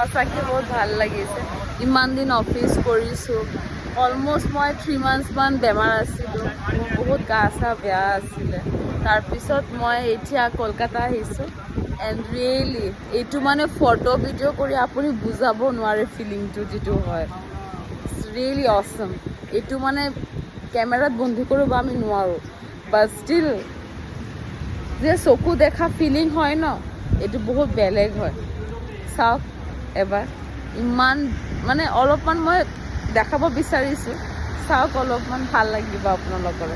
সঁচাকৈ বহুত ভাল লাগিছে। ইমান দিন অফিচ কৰিছোঁ, অলমষ্ট মই 3 months বেমাৰ আছিলোঁ, মোৰ বহুত গা চা বেয়া আছিলে। তাৰপিছত মই এতিয়া কলকাতা আহিছোঁ এণ্ড ৰিয়েলি এইটো মানে ফটো ভিডিঅ' কৰি আপুনি বুজাব নোৱাৰে ফিলিংটো যিটো হয়। It's really awesome. এইটো মানে কেমেৰাত বন্দী কৰিব আমি নোৱাৰোঁ, বাট ষ্টিল যে চকু দেখা ফিলিং হয় ন, এইটো বহুত বেলেগ হয়। চাওক এবাৰ, ইমান মানে অলপমান মই দেখাব বিচাৰিছোঁ, চাওক অলপমান ভাল লাগিব আপোনালোকৰ।